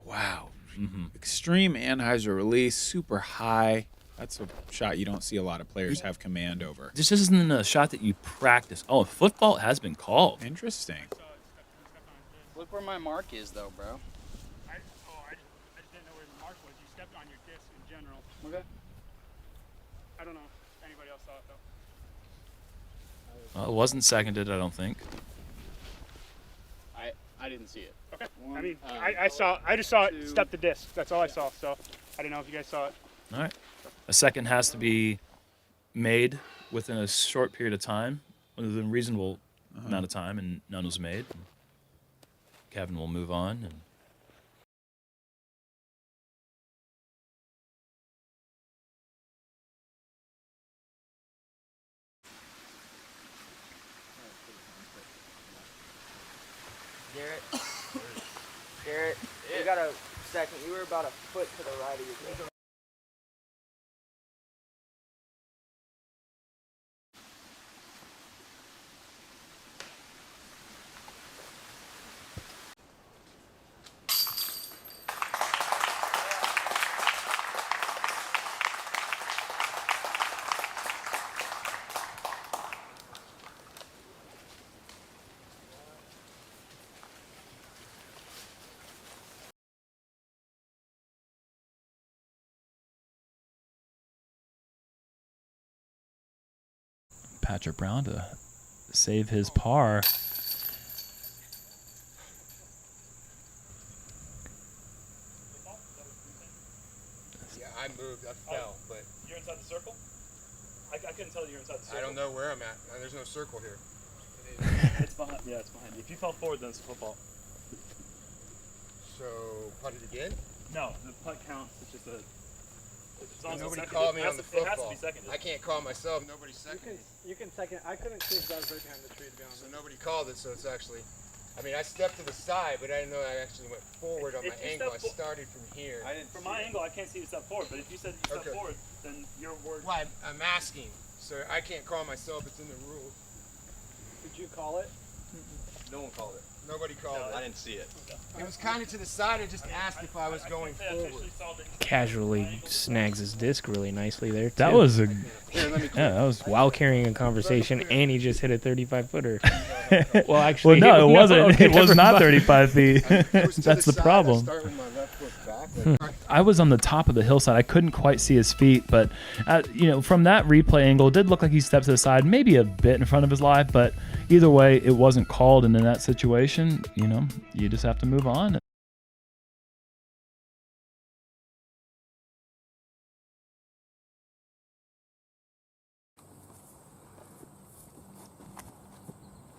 Wow. Extreme anhyzer release, super high. That's a shot you don't see a lot of players have command over. This isn't a shot that you practice. Oh, foot fault has been called. Interesting. Look where my mark is, though, bro. I just didn't know where the mark was. You stepped on your disc in general. Okay. I don't know if anybody else saw it, though. Well, it wasn't seconded, I don't think. I didn't see it. Okay. I mean, I just saw it step the disc. That's all I saw. So I didn't know if you guys saw it. All right. A second has to be made within a short period of time, within a reasonable amount of time, and none was made. Kevin will move on. And Garrett, you got a second. You were about a foot to the right of your goal. Patrick Brown to save his par. Yeah, I moved. I fell, but You're inside the circle? I couldn't tell you're inside the circle. I don't know where I'm at. There's no circle here. It's behind. Yeah, it's behind you. If you fell forward, then it's a football. So, putt it again? No, the putt counts. It's just a. Nobody called me on the football. It has to be seconded. I can't call myself. Nobody seconded. You can second. I couldn't see if that was right behind the tree, to be honest. So nobody called it. So it's actually. I mean, I stepped to the side, but I didn't know I actually went forward on my angle. I started from here. From my angle, I can't see you step forward. But if you said you step forward, then your word. Well, I'm asking. So I can't call myself. It's in the rules. Did you call it? No one called it. Nobody called it. I didn't see it. It was kind of to the side. I just asked if I was going forward. Casually snags his disc really nicely there, too. That was a. That was while carrying a conversation, and he just hit a 35-footer. Well, actually, well, no, it wasn't. Okay, It was never not mind. 35 feet. It was to That's the side. problem. I start with my left foot back. I was on the top of the hillside. I couldn't quite see his feet, but from that replay angle, it did look like he stepped to the side, maybe a bit in front of his live. But either way, it wasn't called. And in that situation, you just have to move on.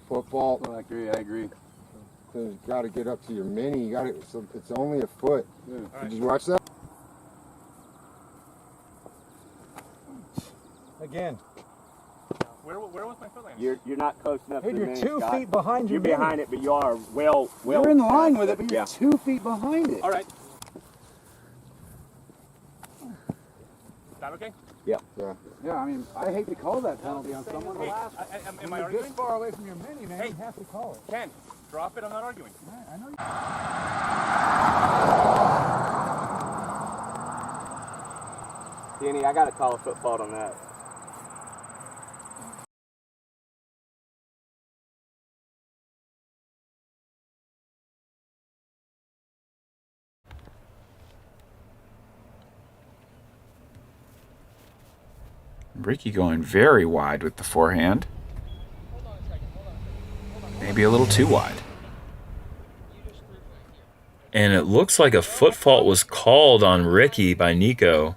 Football. I agree. You got to get up to your mini. You got it. So it's only a foot. Yeah. Did you watch that? Again. Where was my foot land? You're not close enough to the You're mini, 2 Scott. feet behind your You're behind it, but you are well. You're in line with it, but you're 2 feet behind it. All right. Is that okay? Yeah. Yeah, I mean, I hate to call that penalty on someone. Hey, am I You're arguing? this far away from your mini, man. Hey. You have to call it. Ken, drop it. I'm not arguing. I know you. Danny, I got to call a foot fault on that. Ricky going very wide with the forehand. Maybe a little too wide. And it looks like a foot fault was called on Ricky by Nikko.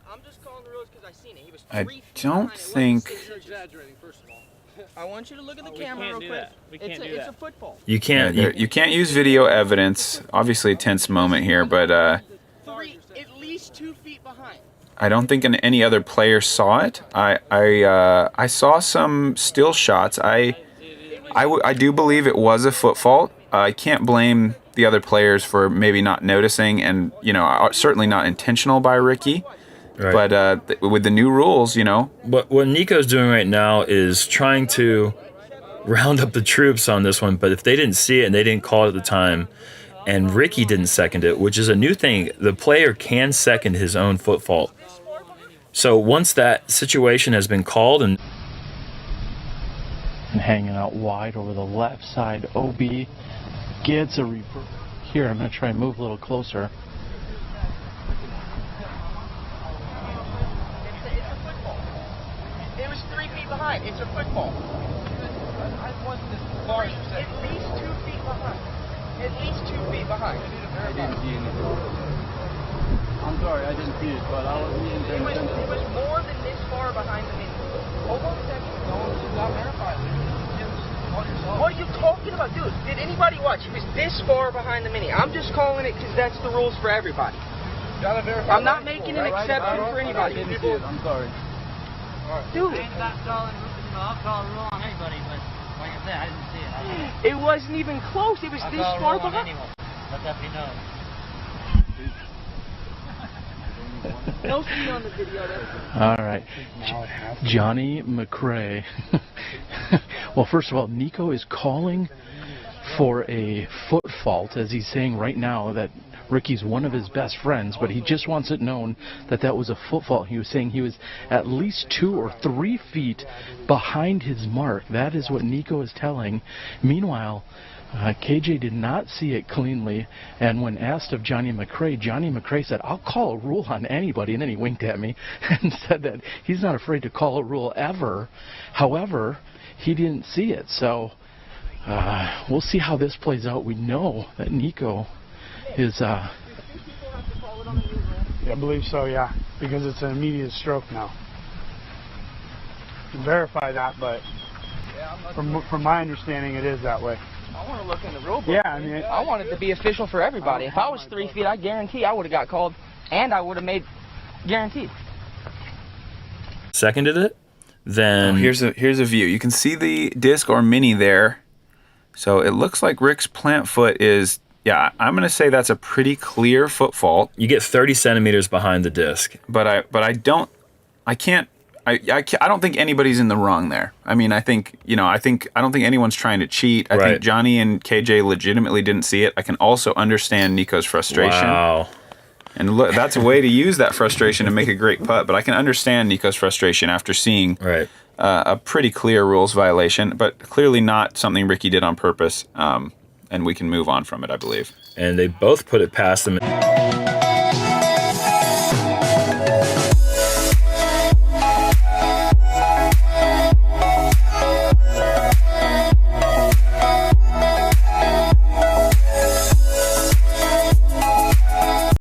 I'm just calling the rules because I seen it. He was I don't think. You're exaggerating, first of all. I want you to look at the camera real quick. It's a football. You can't. You can't use video evidence. Obviously, a tense moment here, but At least 2 feet behind. I don't think any other player saw it. I saw some still shots. I do believe it was a foot fault. I can't blame the other players for maybe not noticing, and certainly not intentional by Ricky. Right. But with the new rules, What Nico's doing right now is trying to round up the troops on this one. But if they didn't see it and they didn't call it at the time, and Ricky didn't second it, which is a new thing. The player can second his own foot fault. So once that situation has been called and hanging out wide over the left side, OB gets a reverse. Here, I'm going to try and move a little closer. It was 3 feet behind. It's a football. I wasn't as far as you said. At least 2 feet behind. At least 2 feet behind. I didn't see anything. I'm sorry, I didn't see it, but I wasn't even paying attention. It was more than this far behind the mini. Hold on a second. No, this is not verified. What are you talking about, dude? Did anybody watch? It was this far behind the mini. I'm just calling it because that's the rules for everybody. I'm not making an exception for anybody. I didn't see it. I'm sorry. Dude. I'm not calling a rule on anybody, but like I said, I didn't see it. It wasn't even close. It was this far behind. Let that be known. No see on the video. All right. Johnny McRae. Well, first of all, Nikko is calling for a foot fault, as he's saying right now that Ricky's one of his best friends, but he just wants it known that that was a foot fault. He was saying he was at least 2 or 3 feet behind his mark. That is what Nikko is telling. Meanwhile, KJ did not see it cleanly, and when asked of Johnny McRae said, "I'll call a rule on anybody," and then he winked at me and said that he's not afraid to call a rule ever. However, he didn't see it, so we'll see how this plays out. We know that Nikko is... Yeah, I believe so, yeah, because it's an immediate stroke now. Can verify that, but from my understanding, it is that way. I want to look in the rule book. Yeah, I mean, I want it to be official for everybody. If I was 3 feet, I guarantee I would have got called, and I would have made guaranteed. seconded it, then here's a view. You can see the disc or mini there. So it looks like Rick's plant foot is, yeah, I'm going to say that's a pretty clear foot fault. you get 30 centimeters behind the disc. But I don't think anybody's in the wrong there. I mean, I don't think anyone's trying to cheat. I think Johnny and KJ legitimately didn't see it. I can also understand Nikko's frustration. Wow. And look, that's a way to use that frustration to make a great putt. But I can understand Nikko's frustration after seeing a pretty clear rules violation, but clearly not something Ricky did on purpose. And we can move on from it, I believe. And they both put it past them.